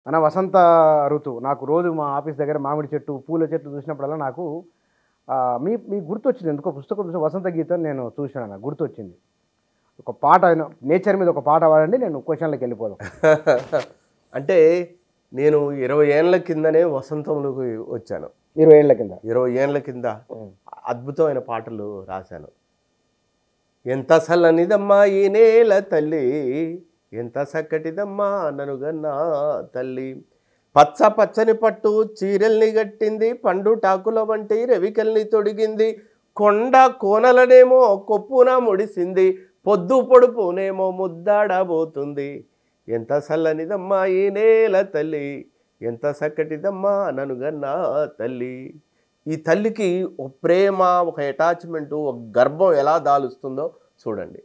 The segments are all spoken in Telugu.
మన వసంత ఋతువు నాకు రోజు మా ఆఫీస్ దగ్గర మామిడి చెట్టు, పూల చెట్లు చూసినప్పుడల్లా నాకు మీకు గుర్తొచ్చింది. ఎందుకో పుస్తకం చూసిన వసంత గీతం నేను చూసినాను. నాకు గుర్తొచ్చింది. ఒక పాట నేచర్ మీద ఒక పాట పాడండి, నేను క్వశ్చన్లోకి వెళ్ళిపోదాం. అంటే నేను 20 ఏళ్ల కిందనే వసంతంలోకి వచ్చాను. 20 ఏళ్ల కింద 20 ఏళ్ల కింద అద్భుతమైన పాటలు రాశాను. ఎంత చల్లనిదమ్మా ఈ నేల తల్లి, ఎంత చక్కటిదమ్మా ననుగన్నా తల్లి, పచ్చ పచ్చని పట్టు చీరల్ని గట్టింది, పండు టాకుల వంటి రవికల్ని తొడిగింది, కొండ కోనలనేమో కొప్పున ముడిసింది, పొద్దు పొడుపునేమో ముద్దాడబోతుంది. ఎంత చల్లనిదమ్మా ఈ నేల తల్లి, ఎంత చక్కటిదమ్మా ననుగన్నా తల్లి. ఈ తల్లికి ఒక ప్రేమ, ఒక అటాచ్మెంటు, ఒక గర్భం ఎలా దాలుస్తుందో చూడండి.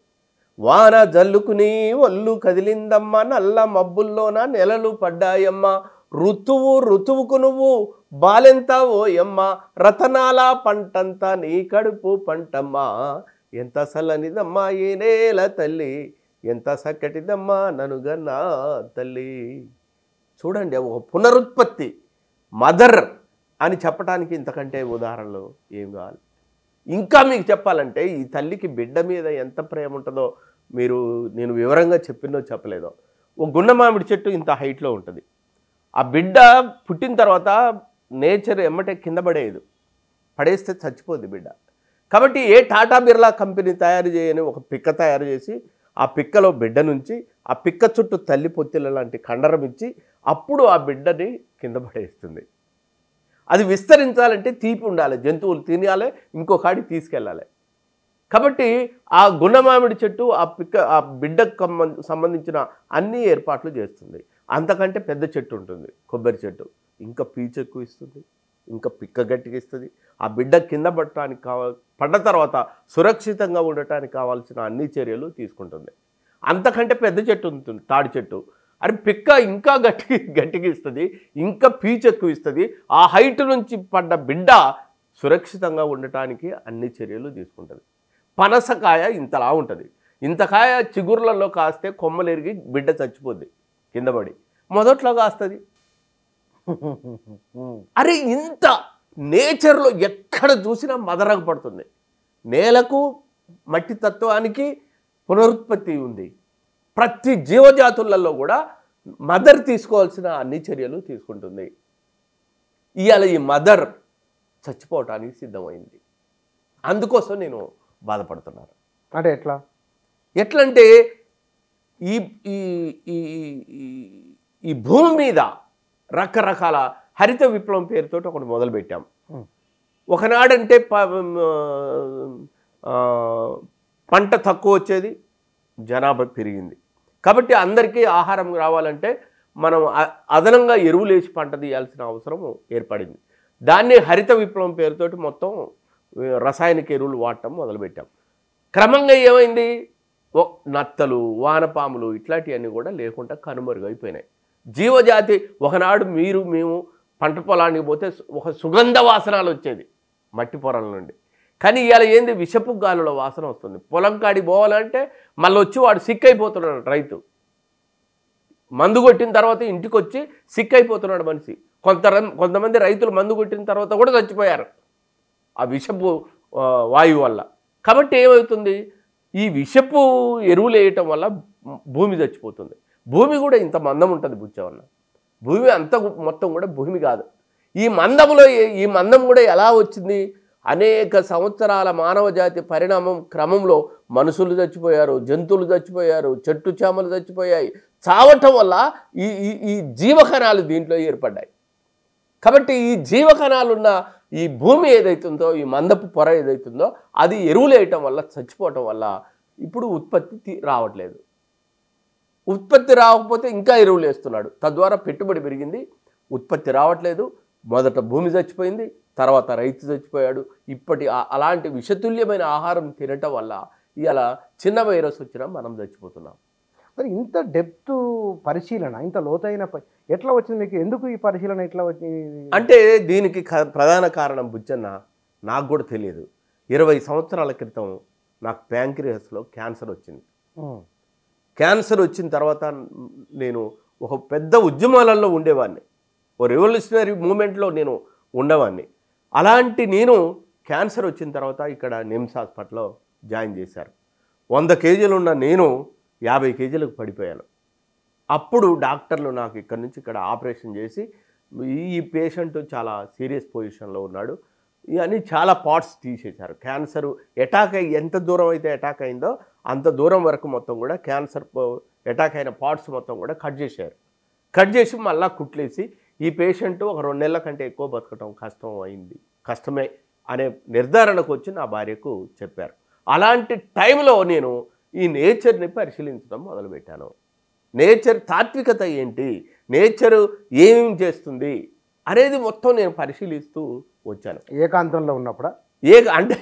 వాన జల్లుకుని ఒళ్ళు కదిలిందమ్మ, నల్ల మబ్బుల్లోన నెలలు పడ్డాయమ్మ, ఋతువుకు నువ్వు బాలెంత ఓయమ్మ, రతనాల పంటంతా నీ కడుపు పంటమ్మా, ఎంత చల్లనిదమ్మా ఈ నేల తల్లి, ఎంత చక్కటిదమ్మా ననుగన్నా తల్లి. చూడండి, ఒక పునరుత్పత్తి, మదర్ అని చెప్పడానికి ఇంతకంటే ఉదాహరణలు ఏం కావాలి? ఇంకా మీకు చెప్పాలంటే ఈ తల్లికి బిడ్డ మీద ఎంత ప్రేమ ఉంటుందో నేను వివరంగా చెప్పినో చెప్పలేదో. ఒక గున్న మామిడి చెట్టు ఇంత హైట్లో ఉంటుంది. ఆ బిడ్డ పుట్టిన తర్వాత నేచర్ ఎమ్మటే కింద పడేస్తే చచ్చిపోద్ది బిడ్డ. కాబట్టి ఏ టాటా బిర్లా కంపెనీ తయారు చేయని ఒక పిక్క తయారు చేసి ఆ పిక్కలో బిడ్డ నుంచి ఆ పిక్క చుట్టూ తల్లి పొత్తిళ్ళ లాంటి కండరం ఇచ్చి అప్పుడు ఆ బిడ్డని కింద పడేస్తుంది. అది విస్తరించాలంటే తీపి ఉండాలి, జంతువులు తినాలి, ఇంకో కాడికి తీసుకెళ్ళాలి. కాబట్టి ఆ గున్నమామిడి చెట్టు ఆ బిడ్డకు సంబంధించిన అన్ని ఏర్పాట్లు చేస్తుంది. అంతకంటే పెద్ద చెట్టు ఉంటుంది కొబ్బరి చెట్టు, ఇంకా పీచు ఎక్కువ ఇస్తుంది, ఇంకా పిక్క గట్టిగా ఇస్తుంది. ఆ బిడ్డ కింద పడటానికి పడ్డ తర్వాత సురక్షితంగా ఉండటానికి కావాల్సిన అన్ని చర్యలు తీసుకుంటుంది. అంతకంటే పెద్ద చెట్టు ఉంటుంది తాడి చెట్టు, అది పిక్క ఇంకా గట్టిగా ఇస్తుంది, ఇంకా పీచు ఎక్కువ ఇస్తుంది. ఆ హైట్ నుంచి పడ్డ బిడ్డ సురక్షితంగా ఉండటానికి అన్ని చర్యలు తీసుకుంటుంది. పనసకాయ ఇంతలా ఉంటుంది, ఇంతకాయ చిగుర్లలో కాస్తే కొమ్మలెరిగి బిడ్డ చచ్చిపోద్ది కింద పడి, మొదట్లో కాస్తుంది. అరే ఇంత నేచర్లో ఎక్కడ చూసినా మదరకు పడుతుంది. నేలకు మట్టి తత్వానికి పునరుత్పత్తి ఉంది. ప్రతి జీవజాతులలో కూడా మదర్ తీసుకోవాల్సిన అన్ని చర్యలు తీసుకుంటుంది. ఇవాళ ఈ మదర్ చచ్చిపోవటానికి సిద్ధమైంది. అందుకోసం నేను బాధపడుతున్నాను. అంటే ఎట్లంటే ఈ ఈ భూమి మీద రకరకాల హరిత విప్లవం పేరుతో ఒకటి మొదలుపెట్టాం. ఒకనాడంటే పంట తక్కువ వచ్చేది, జనాభా పెరిగింది. కాబట్టి అందరికీ ఆహారం రావాలంటే మనం అదనంగా ఎరువులు వేసి పంట తీయాల్సిన అవసరం ఏర్పడింది. దాన్ని హరిత విప్లవం పేరుతోటి మొత్తం రసాయనిక ఎరువులు వాడటం మొదలుపెట్టాం. క్రమంగా ఏమైంది, నత్తలు, వానపాములు ఇట్లాంటివన్నీ కూడా లేకుండా కనుమరుగైపోయినాయి. జీవజాతి ఒకనాడు మేము పంట పొలానికి పోతే ఒక సుగంధ వాసనాలు వచ్చేది మట్టి పొరల నుండి. కానీ ఇవాళ ఏంది, విషపు గాలుల వాసన వస్తుంది. పొలం కాడికి పోవాలంటే మళ్ళీ వచ్చి వాడు సిక్ అయిపోతున్నాడు. రైతు మందు కొట్టిన తర్వాత ఇంటికి వచ్చి సిక్ అయిపోతున్నాడు మనిషి. కొంతమంది రైతులు మందు కొట్టిన తర్వాత కూడా చచ్చిపోయారు ఆ విషపు వాయువు వల్ల. కాబట్టి ఏమవుతుంది, ఈ విషపు ఎరువులు వేయటం వల్ల భూమి చచ్చిపోతుంది. భూమి కూడా ఇంత మందం ఉంటుంది బుచ్చవన్న, భూమి అంత మొత్తం కూడా భూమి కాదు. ఈ మందం కూడా ఎలా వచ్చింది, అనేక సంవత్సరాల మానవ జాతి పరిణామం క్రమంలో మనుషులు చచ్చిపోయారు, జంతువులు చచ్చిపోయారు, చెట్టు చేమలు చచ్చిపోయాయి. చావటం వల్ల ఈ జీవకణాలు దీంట్లో ఏర్పడ్డాయి. కాబట్టి ఈ జీవకణాలున్న ఈ భూమి ఏదైతుందో, ఈ మందపు పొర ఏదైతుందో అది ఎరువులు వేయటం వల్ల చచ్చిపోవటం వల్ల ఇప్పుడు ఉత్పత్తి రావట్లేదు. ఉత్పత్తి రాకపోతే ఇంకా ఎరువులు వేస్తున్నాడు, తద్వారా పెట్టుబడి పెరిగింది, ఉత్పత్తి రావట్లేదు. మొదట భూమి చచ్చిపోయింది, తర్వాత రైతు చచ్చిపోయాడు. అలాంటి విషతుల్యమైన ఆహారం తినటం వల్ల ఇలా చిన్న వైరస్ వచ్చినా మనం చచ్చిపోతున్నాం. మరి ఇంత డెప్త్ పరిశీలన, ఇంత లోతైన ఎట్లా వచ్చింది మీకు? ఎందుకు ఈ పరిశీలన ఎట్లా వచ్చింది అంటే దీనికి ప్రధాన కారణం బుచ్చన్న నాకు కూడా తెలియదు. 20 సంవత్సరాల క్రితం నాకు ప్యాంక్రియాస్లో క్యాన్సర్ వచ్చింది. క్యాన్సర్ వచ్చిన తర్వాత నేను ఒక పెద్ద ఉద్యమాలలో ఉండేవాడిని, ఓ రెవల్యూషనరీ మూమెంట్లో నేను ఉండేవాడిని. అలాంటి నేను క్యాన్సర్ వచ్చిన తర్వాత ఇక్కడ నిమ్స్ హాస్పిటల్లో జాయిన్ చేశారు. 100 కేజీలు ఉన్న నేను 50 కేజీలకు పడిపోయాను. అప్పుడు డాక్టర్లు నాకు ఇక్కడ నుంచి ఇక్కడ ఆపరేషన్ చేసి ఈ పేషెంట్ చాలా సీరియస్ పొజిషన్లో ఉన్నాడు అని చాలా పార్ట్స్ తీసేశారు. క్యాన్సర్ అటాక్ అయ్యి ఎంత దూరం అయితే అటాక్ అయిందో అంత దూరం వరకు మొత్తం కూడా క్యాన్సర్ అటాక్ అయిన పార్ట్స్ మొత్తం కూడా కట్ చేశారు. కట్ చేసి మళ్ళీ కుట్లేసి ఈ పేషెంట్ ఒక 2 నెలల కంటే ఎక్కువ బతకటం కష్టమే అనే నిర్ధారణకు వచ్చి నా భార్యకు చెప్పారు. అలాంటి టైంలో నేను ఈ నేచర్ని పరిశీలించడం మొదలుపెట్టాను. నేచర్ తాత్వికత ఏంటి, నేచరు ఏం చేస్తుంది అనేది మొత్తం నేను పరిశీలిస్తూ వచ్చాను. ఏకాంతంలో ఉన్నప్పుడు అంటే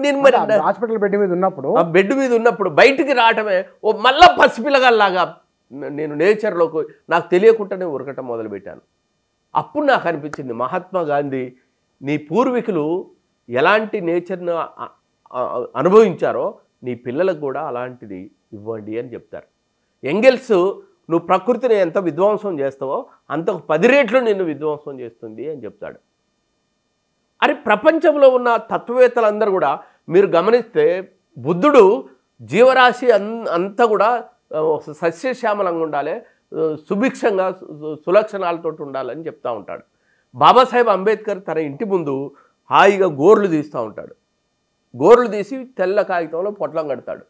నేను మరి హాస్పిటల్ బెడ్ మీద ఉన్నప్పుడు బెడ్ మీద ఉన్నప్పుడు బయటికి రావటమే ఓ మళ్ళా పసిపిల్లగాల్లాగా నేను నేచర్లోకి నాకు తెలియకుండానే ఉరకటం మొదలుపెట్టాను. అప్పుడు నాకు అనిపించింది, మహాత్మా గాంధీ నీ పూర్వీకులు ఎలాంటి నేచర్ను అనుభవించారో నీ పిల్లలకు కూడా అలాంటిది ఇవ్వండి అని చెప్తారు. ఎంగెల్స్ నువ్వు ప్రకృతిని ఎంత విధ్వంసం చేస్తావో అంతకు 10 రెట్లు నిన్ను విధ్వంసం చేస్తుంది అని చెప్తాడు. అరే ప్రపంచంలో ఉన్న తత్వవేత్తలందరూ కూడా మీరు గమనిస్తే బుద్ధుడు జీవరాశి అంతా కూడా సస్యశ్యామలంగా ఉండాలి, సుభిక్షంగా సులక్షణాలతో ఉండాలని చెప్తూ ఉంటాడు. బాబాసాహెబ్ అంబేద్కర్ తన ఇంటి ముందు హాయిగా గోర్లు తీస్తూ ఉంటాడు. గోర్లు తీసి తెల్ల కాగితంలో పొట్లం కడతాడు.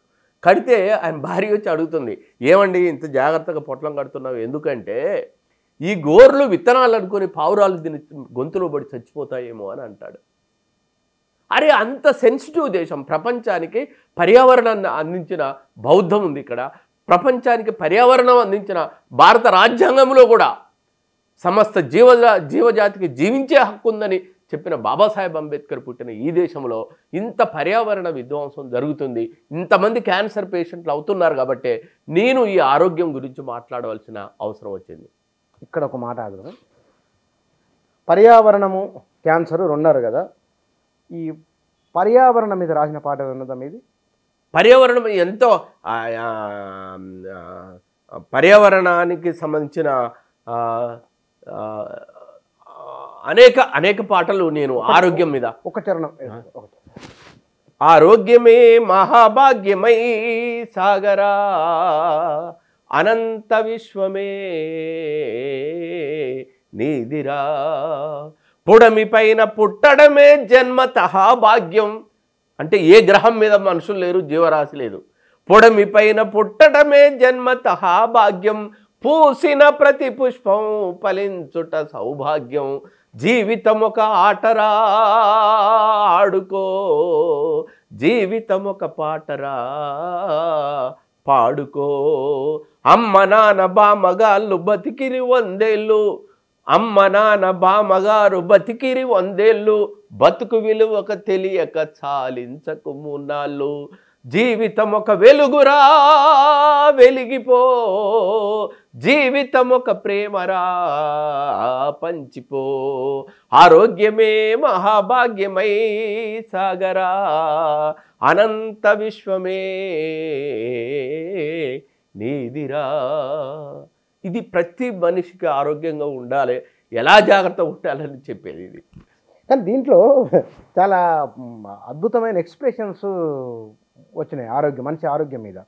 కడితే ఆయన భార్య వచ్చి అడుగుతుంది, ఏమండి ఇంత జాగ్రత్తగా పొట్లం కడుతున్నావు ఎందుకంటే ఈ గోర్లు విత్తనాలు అనుకొని పావురాలు దీని గొంతులో పడి చచ్చిపోతాయేమో అని అంటాడు. అరే అంత సెన్సిటివ్ దేశం, ప్రపంచానికి పర్యావరణాన్ని అందించిన బౌద్ధం ఉంది ఇక్కడ, ప్రపంచానికి పర్యావరణం అందించిన భారత రాజ్యాంగంలో కూడా సమస్త జీవజాతికి జీవించే హక్కు ఉందని చెప్పిన బాబాసాహెబ్ అంబేద్కర్ పుట్టిన ఈ దేశంలో ఇంత పర్యావరణ విధ్వంసం జరుగుతుంది, ఇంతమంది క్యాన్సర్ పేషెంట్లు అవుతున్నారు కాబట్టి నేను ఈ ఆరోగ్యం గురించి మాట్లాడవలసిన అవసరం వచ్చింది. ఇక్కడ ఒక మాట ఆగుదాం. పర్యావరణము క్యాన్సర్ రెండారు కదా, ఈ పర్యావరణం మీద రాసిన పాట ఉన్నదా మీది? పర్యావరణం ఎంతో పర్యావరణానికి సంబంధించిన అనేక పాటలు నేను ఆరోగ్యం మీద. ఒక చరణం. ఆరోగ్యమే మహాభాగ్యమై సాగరా అనంత విశ్వమే నీదిరా పుడమి పైన పుట్టడమే జన్మతః భాగ్యం. అంటే ఏ గ్రహం మీద మనుషులు లేరు, జీవరాశి లేదు. పొడమి పైన పుట్టడమే జన్మతః భాగ్యం, పూసిన ప్రతి పుష్పం ఫలించుట సౌభాగ్యం. జీవితం ఒక ఆటరా ఆడుకో, జీవితం ఒక పాటరా పాడుకో. అమ్మ నాన్న బామ్మగాళ్ళు బతికిరి 100 ఏళ్ళు, అమ్మ నాన్న బామ్మగారు బతికిరి 100 ఏళ్ళు. బతుకు విలువక తెలియక చాలించకు 3 నాళ్ళు. జీవితం ఒక వెలుగురా వెలిగిపో, జీవితం ఒక ప్రేమరా పంచిపో. ఆరోగ్యమే మహాభాగ్యమై సాగరా అనంత విశ్వమే నీదిరా. ఇది ప్రతి మనిషికి ఆరోగ్యంగా ఉండాలి, ఎలా జాగ్రత్త ఉండాలని చెప్పేది ఇది. కానీ దీంట్లో చాలా అద్భుతమైన ఎక్స్ప్రెషన్స్ వచ్చినాయి ఆరోగ్యం, మనిషి ఆరోగ్యం మీద.